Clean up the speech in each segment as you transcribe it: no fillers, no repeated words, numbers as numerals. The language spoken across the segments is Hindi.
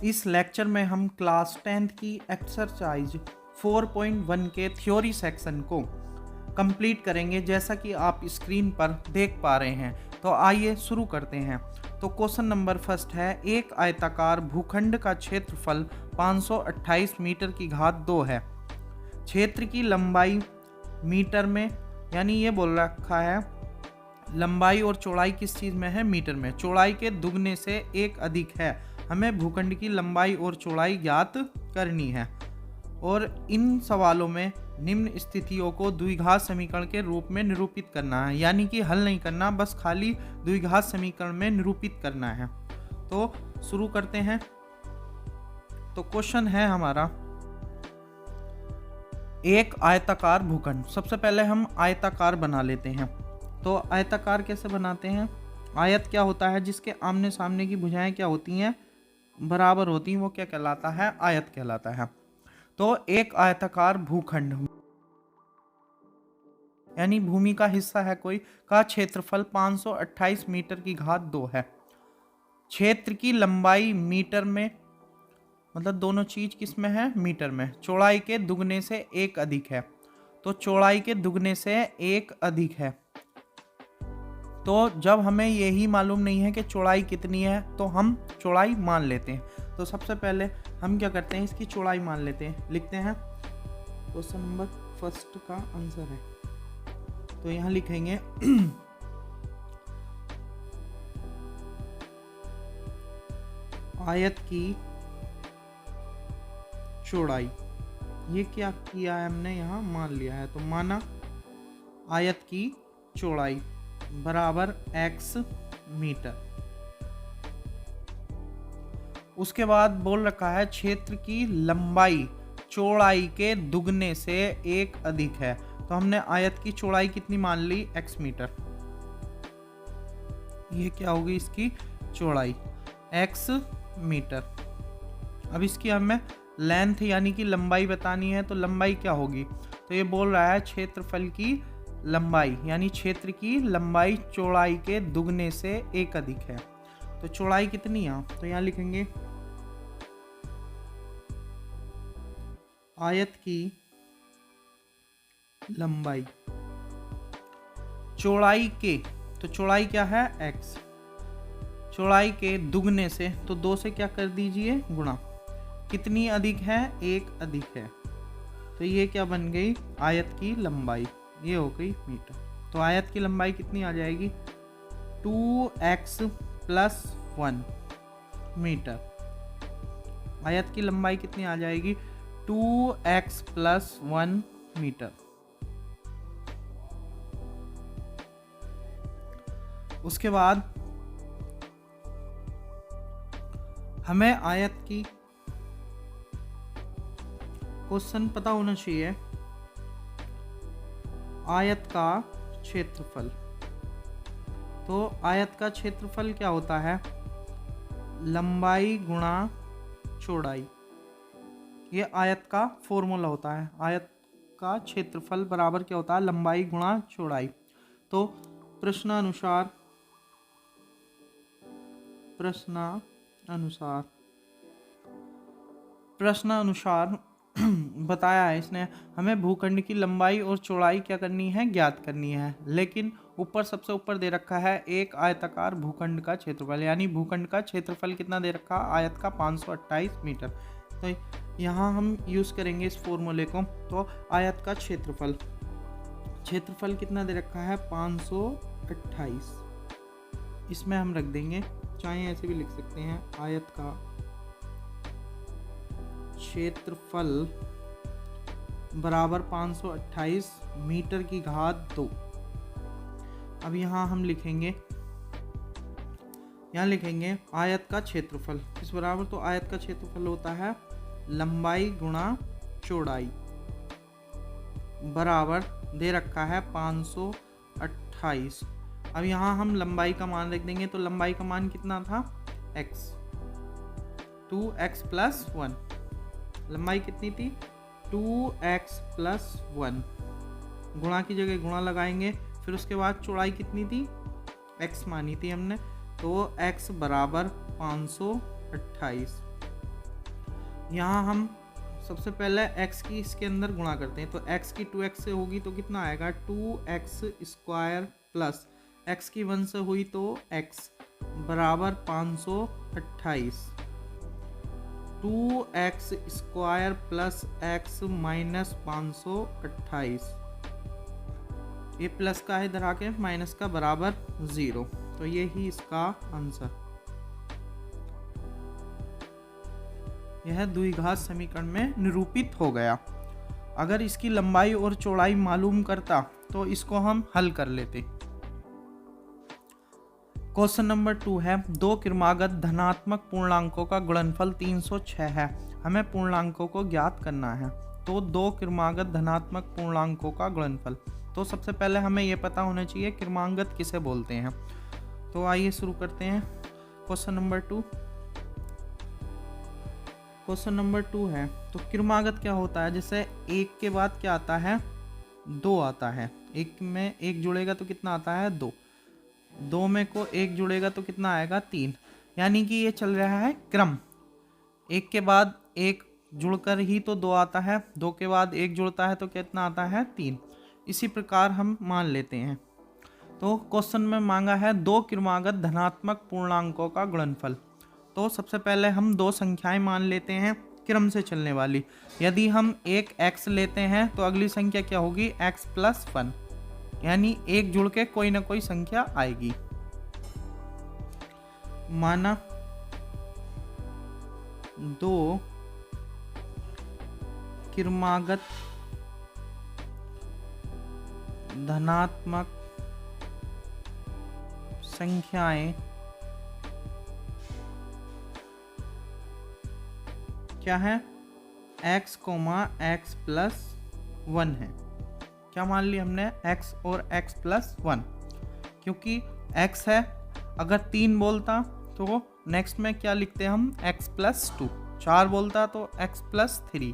इस लेक्चर में हम क्लास 10th की एक्सरसाइज 4.1 के थ्योरी सेक्शन को कंप्लीट करेंगे, जैसा कि आप स्क्रीन पर देख पा रहे हैं। तो आइए शुरू करते हैं। तो क्वेश्चन नंबर फर्स्ट है, एक आयताकार भूखंड का क्षेत्रफल 528 मीटर की घात 2 है। क्षेत्र की लंबाई मीटर में, यानी ये बोल रखा है लंबाई और चौड़ाई किस चीज़ में है, मीटर में। चौड़ाई के दुगने से एक अधिक है। हमें भूखंड की लंबाई और चौड़ाई ज्ञात करनी है। और इन सवालों में निम्न स्थितियों को द्विघात समीकरण के रूप में निरूपित करना है, यानी कि हल नहीं करना, बस खाली द्विघात समीकरण में निरूपित करना है। तो शुरू करते हैं। तो क्वेश्चन है हमारा, एक आयताकार भूखंड। सबसे पहले हम आयताकार बना लेते हैं। तो आयताकार कैसे बनाते हैं? आयत क्या होता है? जिसके आमने सामने की भुजाएं क्या होती हैं, बराबर होती हैं, वो क्या कहलाता है, आयत कहलाता है। तो एक आयताकार भूखंड यानी भूमि का हिस्सा है कोई, का क्षेत्रफल 528 मीटर की घात 2 है। क्षेत्र की लंबाई मीटर में, मतलब दोनों चीज किस में है, मीटर में। चौड़ाई के दुगने से एक अधिक है। तो चौड़ाई के दुगने से एक अधिक है। तो जब हमें यही मालूम नहीं है कि चौड़ाई कितनी है, तो हम चौड़ाई मान लेते हैं। तो सबसे पहले हम क्या करते हैं, इसकी चौड़ाई मान लेते हैं। लिखते हैं क्वेश्चन नंबर फर्स्ट का आंसर है। तो यहाँ लिखेंगे आयत की चौड़ाई। ये क्या किया है हमने, यहाँ मान लिया है। तो माना आयत की चौड़ाई बराबर x मीटर। उसके बाद बोल रखा है क्षेत्र की लंबाई चौड़ाई के दुगने से एक अधिक है। तो हमने आयत की चौड़ाई कितनी मान ली, x मीटर। ये क्या होगी इसकी चौड़ाई, x मीटर। अब इसकी हमें लेंथ यानी कि लंबाई बतानी है। तो लंबाई क्या होगी, तो ये बोल रहा है क्षेत्रफल की लंबाई, यानी क्षेत्र की लंबाई चौड़ाई के दुगने से एक अधिक है। तो चौड़ाई कितनी है, तो यहाँ लिखेंगे आयत की लंबाई चौड़ाई के, तो चौड़ाई क्या है, x। चौड़ाई के दुगने से, तो 2 से क्या कर दीजिए, गुणा। कितनी अधिक है, एक अधिक है। तो ये क्या बन गई, आयत की लंबाई, ये हो गई मीटर। तो आयत की लंबाई कितनी आ जाएगी, 2x + 1 मीटर। आयत की लंबाई कितनी आ जाएगी, 2x + 1 मीटर। उसके बाद हमें आयत की क्वेश्चन पता होना चाहिए, आयत का क्षेत्रफल। तो आयत का क्षेत्रफल क्या होता है, लंबाई गुणा चौड़ाई। ये आयत का फॉर्मूला होता है। आयत का क्षेत्रफल बराबर क्या होता है, लंबाई गुणा चौड़ाई। तो प्रश्नानुसार बताया है इसने, हमें भूखंड की लंबाई और चौड़ाई क्या करनी है, ज्ञात करनी है। लेकिन ऊपर सबसे ऊपर दे रखा है एक आयताकार भूखंड का क्षेत्रफल, यानी भूखंड का क्षेत्रफल कितना दे रखा, आयत का 528 मीटर। तो यहाँ हम यूज करेंगे इस फॉर्मूले को। तो आयत का क्षेत्रफल कितना दे रखा है, 528। इसमें हम रख देंगे, चाहे ऐसे भी लिख सकते हैं, आयत का क्षेत्रफल बराबर 528 मीटर की घात 2। अब यहाँ हम लिखेंगे, आयत का क्षेत्रफल इस बराबर। तो आयत का क्षेत्रफल होता है लंबाई गुणा चौड़ाई बराबर दे रखा है 528। अब यहाँ हम लंबाई का मान रख देंगे। तो लंबाई का मान कितना था, x, 2x + 1। लंबाई कितनी थी, 2x + 1। गुणा की जगह गुणा लगाएंगे। फिर उसके बाद चौड़ाई कितनी थी, x मानी थी हमने। तो x बराबर 528। यहाँ हम सबसे पहले x की इसके अंदर गुणा करते हैं, तो x की 2x से होगी तो कितना आएगा 2x स्क्वायर प्लस x की 1 से हुई तो x बराबर 528, 2x square plus x minus 528, ये प्लस का है इधर आके माइनस का बराबर 0, तो ये ही इसका आंसर। यह द्विघात समीकरण में निरूपित हो गया। अगर इसकी लंबाई और चौड़ाई मालूम करता तो इसको हम हल कर लेते। क्वेश्चन नंबर 2 है, दो क्रमागत धनात्मक पूर्णांकों का गुणनफल 306 है, हमें पूर्णांकों को ज्ञात करना है। तो दो क्रमागत धनात्मक पूर्णांकों का गुणनफल, तो सबसे पहले हमें यह पता होना चाहिए क्रमागत किसे बोलते हैं। तो आइए शुरू करते हैं। क्वेश्चन नंबर 2, क्वेश्चन नंबर 2 है, तो क्रमागत क्या होता है, जैसे एक के बाद क्या आता है 2 आता है, एक में एक जुड़ेगा तो कितना आता है 2, 2 में को एक जुड़ेगा तो कितना आएगा 3, यानी कि ये चल रहा है क्रम, एक के बाद एक जुड़कर ही तो 2 आता है, 2 के बाद एक जुड़ता है तो कितना आता है 3, इसी प्रकार हम मान लेते हैं। तो क्वेश्चन में मांगा है दो क्रमागत धनात्मक पूर्णांकों का गुणनफल। तो सबसे पहले हम दो संख्याएं मान लेते हैं क्रम से चलने वाली। यदि हम एक x लेते हैं तो अगली संख्या क्या होगी x प्लस 1, यानी एक जुड़ के कोई ना कोई संख्या आएगी। माना दो क्रमागत धनात्मक संख्याएं क्या है x, x प्लस 1 है। क्या मान लिया हमने x और x प्लस 1, क्योंकि x है, अगर 3 बोलता तो नेक्स्ट में क्या लिखते हैं हम x प्लस 2, 4 बोलता तो x प्लस 3,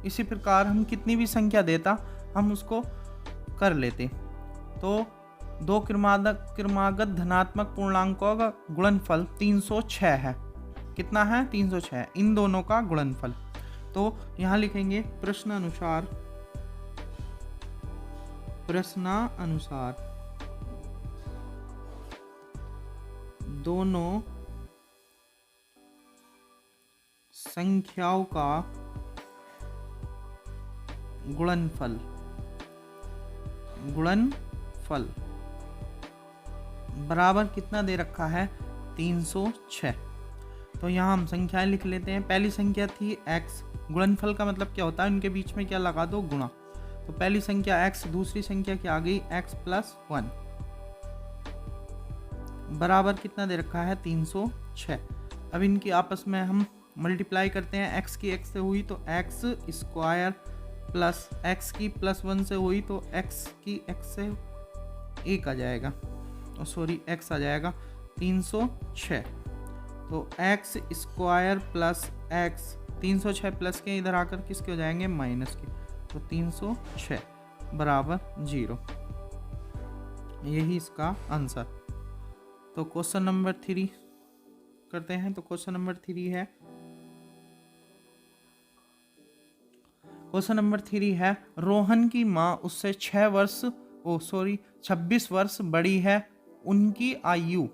इसी प्रकार हम कितनी भी संख्या देता हम उसको कर लेते। तो दो क्रमागत धनात्मक पूर्णांकों का गुणनफल 306 है, कितना है 306, इन दोनों का गुणनफल। तो यहाँ लिखेंगे प्रश्नानुसार दोनों संख्याओं का गुणनफल बराबर कितना दे रखा है 306। तो यहाँ हम संख्याएं लिख लेते हैं। पहली संख्या थी x, गुणनफल का मतलब क्या होता है उनके बीच में क्या लगा दो गुणा, तो पहली संख्या x, दूसरी संख्या क्या आ गई x प्लस 1, बराबर कितना दे रखा है 306। अब इनकी आपस में हम मल्टीप्लाई करते हैं, x की x से हुई तो x स्क्वायर प्लस x की प्लस 1 से हुई तो x की x से 1 आ जाएगा, सॉरी x आ जाएगा 306। तो x square plus x, 306 plus के इधर आकर किसके हो जाएंगे माइनस के, तो 306 बराबर 0, यही इसका आंसर। तो क्वेश्चन नंबर 3 करते हैं। तो क्वेश्चन नंबर 3 है, क्वेश्चन नंबर 3 है, रोहन की माँ उससे 26 वर्ष बड़ी है, उनकी आयु,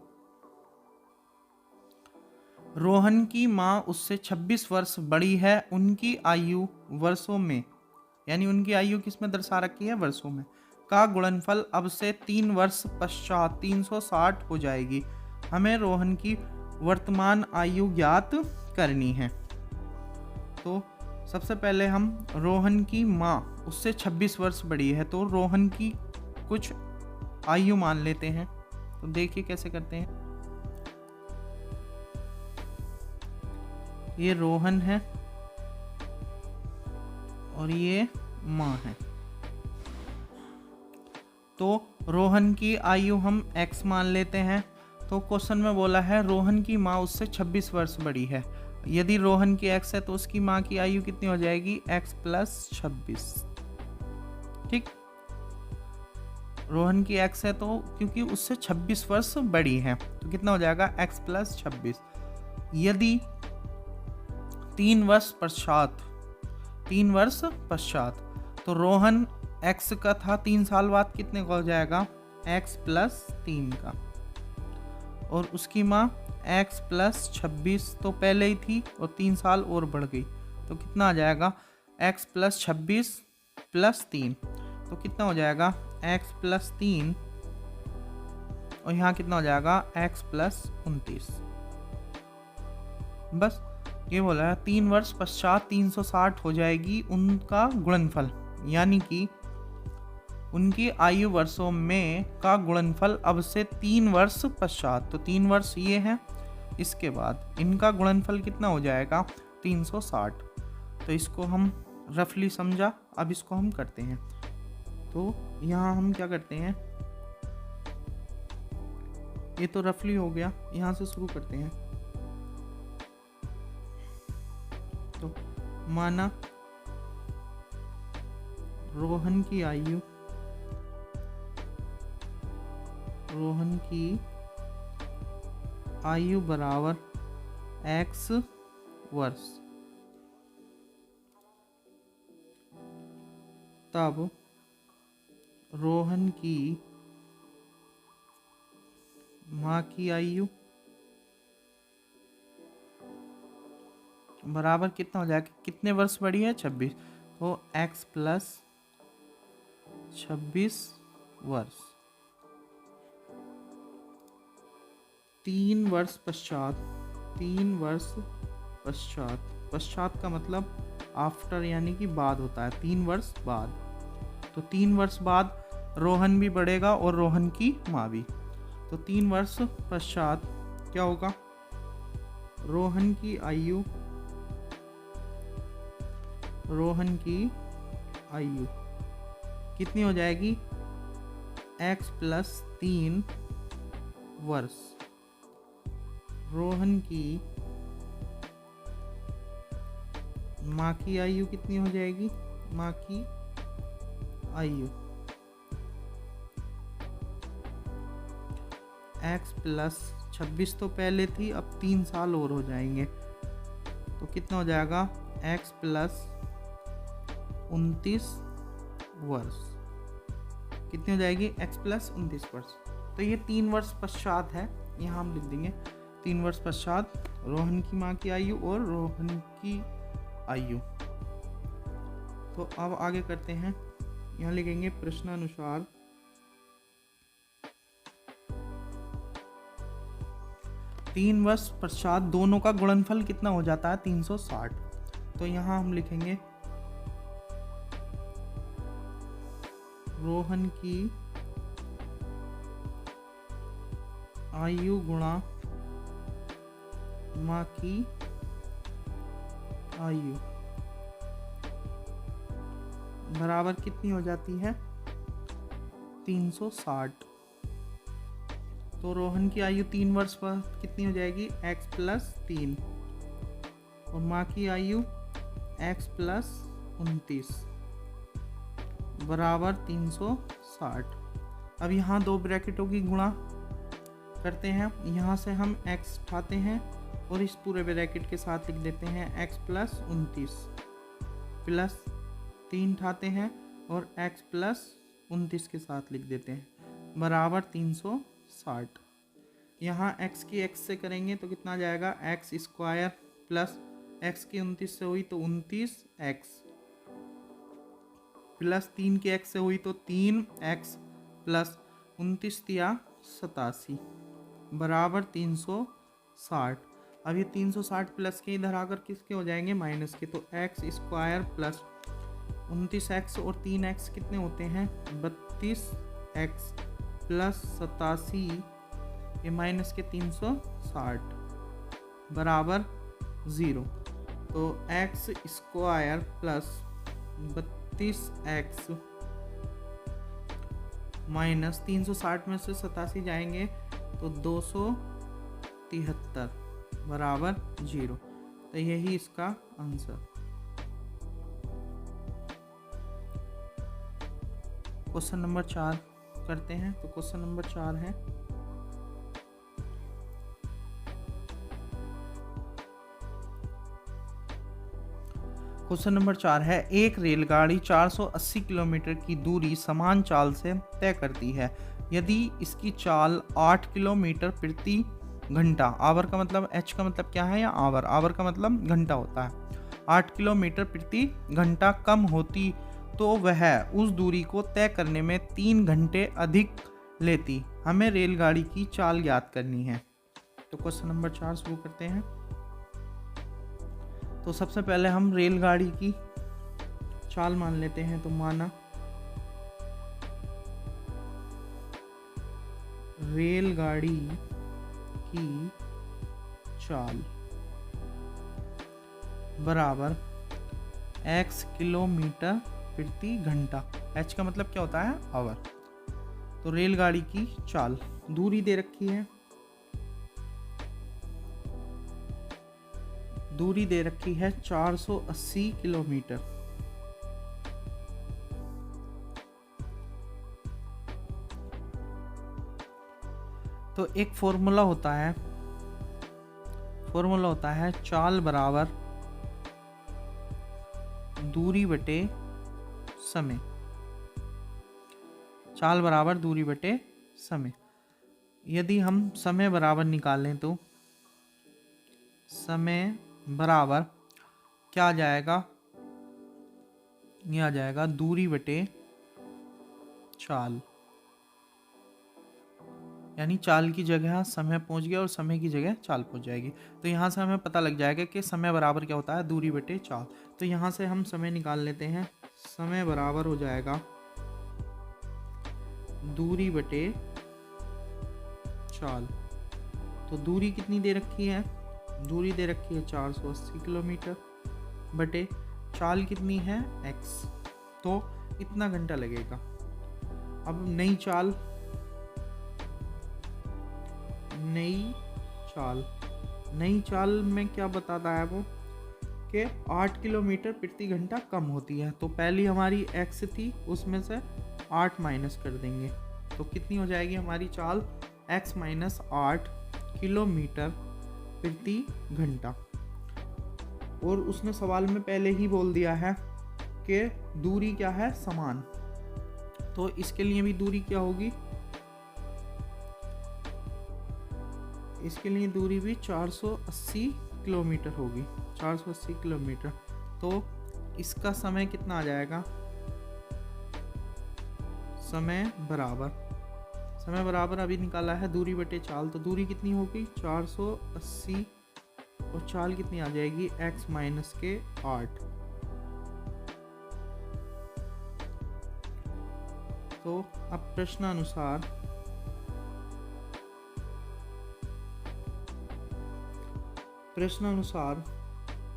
रोहन की माँ उससे 26 वर्ष बड़ी है, उनकी आयु वर्षों में, यानी उनकी आयु किस में दर्शा रखी है वर्षों में, का गुणनफल अब से 3 वर्ष पश्चात 360 हो जाएगी। हमें रोहन की वर्तमान आयु ज्ञात करनी है। तो सबसे पहले हम रोहन की माँ उससे 26 वर्ष बड़ी है, तो रोहन की कुछ आयु मान लेते हैं। तो देखिए कैसे करते हैं। ये रोहन है और ये माँ है। तो रोहन की आयु हम x मान लेते हैं। तो क्वेश्चन में बोला है रोहन की माँ उससे 26 वर्ष बड़ी है। यदि रोहन की x है तो उसकी माँ की आयु कितनी हो जाएगी x प्लस 26। ठीक, रोहन की x है तो क्योंकि उससे 26 वर्ष बड़ी है तो कितना हो जाएगा x प्लस 26। यदि 3 वर्ष पश्चात, 3 वर्ष पश्चात, तो रोहन x का था 3 साल बाद कितने का हो जाएगा, x प्लस 3 का, और उसकी माँ x प्लस 26 तो पहले ही थी और 3 साल और बढ़ गई, तो कितना आ जाएगा, x प्लस 26 प्लस 3, तो कितना हो जाएगा x प्लस 3, और यहाँ कितना हो जाएगा x प्लस 29। बस ये बोला है 3 वर्ष पश्चात 360 हो जाएगी उनका गुणनफल, यानी कि उनकी आयु वर्षों में का गुणनफल अब से 3 वर्ष पश्चात, तो 3 वर्ष ये है, इसके बाद इनका गुणनफल कितना हो जाएगा 360। तो इसको हम रफली समझा, अब इसको हम करते हैं। तो यहाँ हम क्या करते हैं, ये तो रफली हो गया, यहाँ से शुरू करते हैं। तो माना रोहन की आयु बराबर x वर्ष, तब रोहन की माँ की आयु बराबर कितना हो जाएगा, कितने वर्ष बढ़ी है 26, तो x प्लस 26 वर्ष। 3 वर्ष पश्चात का मतलब आफ्टर यानी कि बाद होता है, 3 वर्ष बाद, तो 3 वर्ष बाद रोहन भी बढ़ेगा और रोहन की माँ भी, तो 3 वर्ष पश्चात क्या होगा, रोहन की आयु कितनी हो जाएगी, x प्लस 3 वर्ष। रोहन की माँ की आयु कितनी हो जाएगी, माँ की आयु x प्लस 26 तो पहले थी, अब 3 साल और हो जाएंगे, तो कितना हो जाएगा x प्लस 29 वर्ष, कितनी हो जाएगी x प्लस 29 वर्ष। तो ये 3 वर्ष पश्चात है, यहाँ हम लिख देंगे 3 वर्ष पश्चात रोहन की माँ की आयु और रोहन की आयु। तो अब आगे करते हैं, यहाँ लिखेंगे प्रश्नानुसार 3 वर्ष पश्चात दोनों का गुणनफल कितना हो जाता है 360। तो यहाँ हम लिखेंगे रोहन की आयु गुणा माँ की आयु बराबर कितनी हो जाती है 360। तो रोहन की आयु 3 वर्ष पर कितनी हो जाएगी x प्लस 3, और माँ की आयु x प्लस 29 बराबर 360। अब यहाँ 2 ब्रैकेटों की गुणा करते हैं, यहाँ से हम x उठाते हैं और इस पूरे ब्रैकेट के साथ लिख देते हैं x प्लस 29 प्लस 3 उठाते हैं और x प्लस 29 के साथ लिख देते हैं बराबर 360। यहाँ x की x से करेंगे तो कितना आ जाएगा, x स्क्वायर प्लस x की 29 से हुई तो 29x प्लस 3 की x से हुई तो 3x प्लस 29 दिया 87 बराबर 360। अब ये 360 प्लस के इधर आकर किसके हो जाएंगे माइनस के, तो x स्क्वायर प्लस 29x और 3x कितने होते हैं 32x प्लस 87 ये माइनस के 360 बराबर 0। तो x square plus 32x minus 360 में से 87 जाएंगे तो 273 बराबर 0। तो यही इसका आंसर। क्वेश्चन नंबर 4 करते हैं। तो क्वेश्चन नंबर 4 है क्वेश्चन नंबर 4 है, एक रेलगाड़ी 480 किलोमीटर की दूरी समान चाल से तय करती है। यदि इसकी चाल 8 किलोमीटर प्रति घंटा, आवर का मतलब एच का मतलब क्या है, या आवर, आवर का मतलब घंटा होता है, 8 किलोमीटर प्रति घंटा कम होती तो वह उस दूरी को तय करने में 3 घंटे अधिक लेती। हमें रेलगाड़ी की चाल ज्ञात करनी है। तो क्वेश्चन नंबर 4 शुरू करते हैं। तो सबसे पहले हम रेलगाड़ी की चाल मान लेते हैं। तो माना रेलगाड़ी की चाल बराबर x किलोमीटर प्रति घंटा, h का मतलब क्या होता है, आवर। तो रेलगाड़ी की चाल, दूरी दे रखी है, दूरी दे रखी है 480 किलोमीटर। तो एक फॉर्मूला होता है चाल बराबर दूरी बटे समय, चाल बराबर दूरी बटे समय। यदि हम समय बराबर निकालें तो समय बराबर क्या आ जाएगा, ये आ जाएगा दूरी बटे चाल, यानी चाल की जगह समय पहुंच गया और समय की जगह चाल पहुंच जाएगी। तो यहाँ से हमें पता लग जाएगा कि समय बराबर क्या होता है, दूरी बटे चाल। तो यहाँ से हम समय निकाल लेते हैं। समय बराबर हो जाएगा दूरी बटे चाल। तो दूरी कितनी दे रखी है, दूरी दे रखी है 480 किलोमीटर बटे चाल कितनी है x, तो इतना घंटा लगेगा। अब नई चाल में क्या बताता है वो, कि 8 किलोमीटर प्रति घंटा कम होती है। तो पहली हमारी x थी, उसमें से 8 माइनस कर देंगे तो कितनी हो जाएगी हमारी चाल, x माइनस 8 किलोमीटर प्रति घंटा। और उसने सवाल में पहले ही बोल दिया है कि दूरी क्या है, समान। तो इसके लिए भी दूरी क्या होगी, इसके लिए दूरी भी 480 किलोमीटर होगी, 480 किलोमीटर। तो इसका समय कितना आ जाएगा, समय बराबर अभी निकाला है दूरी बटे चाल। तो दूरी कितनी होगी 480 और चाल कितनी आ जाएगी x माइनस के 8। तो अब प्रश्नानुसार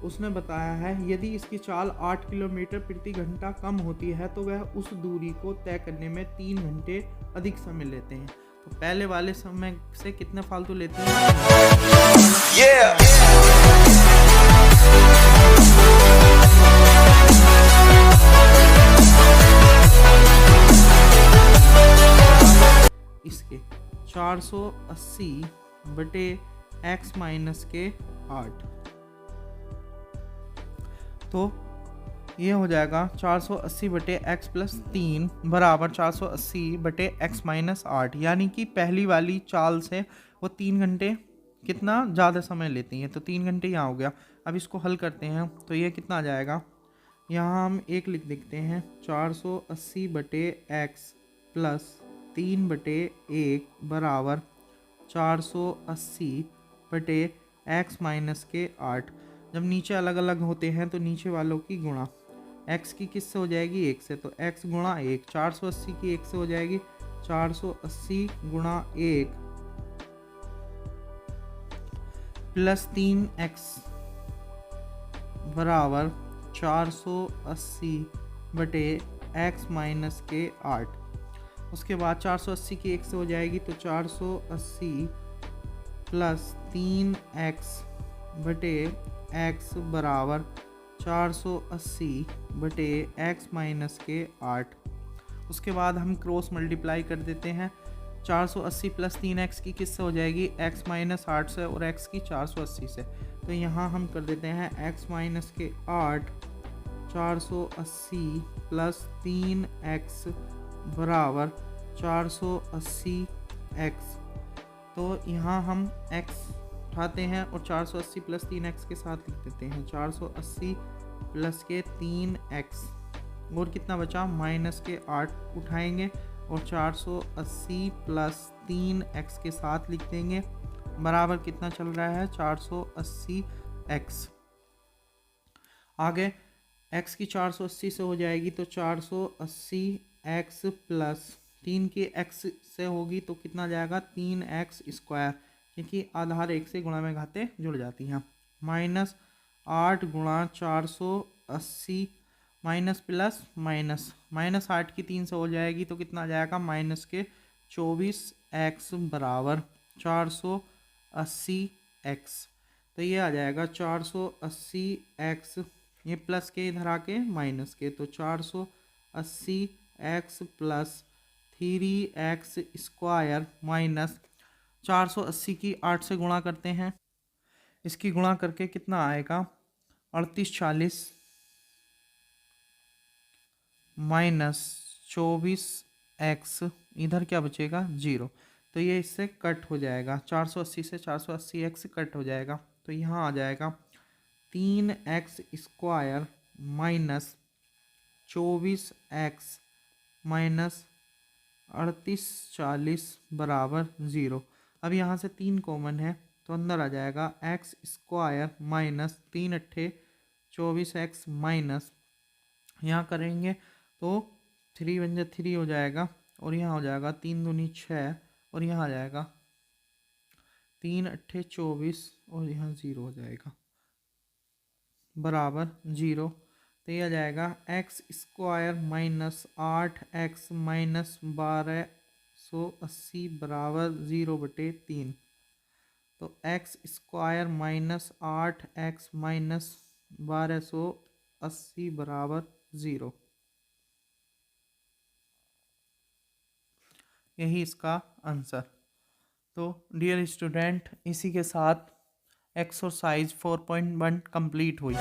उसने बताया है, यदि इसकी चाल 8 किलोमीटर प्रति घंटा कम होती है तो वह उस दूरी को तय करने में 3 घंटे अधिक समय लेते हैं। तो पहले वाले समय से कितने फालतू लेते हैं, इसके 480 बटे x माइनस के 8। तो ये हो जाएगा 480 बटे x प्लस 3 बराबर 480 बटे x माइनस 8, यानी कि पहली वाली चाल से वो 3 घंटे कितना ज़्यादा समय लेती हैं। तो 3 घंटे यहाँ हो गया। अब इसको हल करते हैं तो ये कितना आ जाएगा, यहाँ हम एक लिख देखते हैं, 480 बटे x प्लस 3 बटे 1 बराबर 480 बटे x माइनस के 8। जब नीचे अलग अलग होते हैं तो नीचे वालों की गुणा, x की किससे हो जाएगी, 1 से, तो x गुणा 1, 480 की 1 से हो जाएगी, 480 गुणा 1 प्लस 3x बराबर 480 बटे x माइनस के 8। उसके बाद 480 की 1 से हो जाएगी तो 480 प्लस 3x बटे x बराबर 480 बटे x माइनस के 8। उसके बाद हम क्रॉस मल्टीप्लाई कर देते हैं। 480 प्लस 3x की किससे हो जाएगी, x माइनस 8 से, और x की 480 से। तो यहाँ हम कर देते हैं x माइनस के 8 480 प्लस 3x बराबर 480x। तो यहाँ हम x उठाते हैं और 480 प्लस 3x के साथ लिख देते हैं। 480 प्लस के 3x और कितना बचा, माइनस के 8 उठाएंगे और 480 प्लस 3x के साथ लिख देंगे बराबर कितना चल रहा है, 480x। आगे x की 480 से हो जाएगी तो 480x प्लस 3 की x से होगी तो कितना जाएगा, 3x स्क्वायर, क्योंकि आधार 1 से गुणा में घाते जुड़ जाती हैं। माइनस 8 गुणा 480 माइनस प्लस माइनस 8 की 3 से हो जाएगी तो कितना आ जाएगा, माइनस के 24x बराबर 480x। तो ये आ जाएगा 480x, ये प्लस के इधर आके माइनस के, तो 480x plus 3x square minus 480 की 8 से गुणा करते हैं, इसकी गुणा करके कितना आएगा, 3840 माइनस 24x, इधर क्या बचेगा, 0। तो ये इससे कट हो जाएगा, 480 से 480x कट हो जाएगा। तो यहाँ आ जाएगा 3x square minus 24x minus 3840 बराबर 0। अब यहाँ से 3 कॉमन है तो अंदर आ जाएगा x square minus 3 अट्ठे 24x minus, यहाँ करेंगे तो 3 बन जा 3 हो जाएगा और यहाँ हो जाएगा 3 दूनी 6 और यहाँ आ जाएगा 3 अट्ठे 24 और यहाँ 0 हो जाएगा बराबर 0। तो यह आ जाएगा x square minus 8x minus 1280 बराबर 0/3। तो x square minus 8x minus 1280 बराबर 0, यही इसका आंसर। तो डियर स्टूडेंट, इसी के साथ एक्सरसाइज 4.1 कंप्लीट हुई।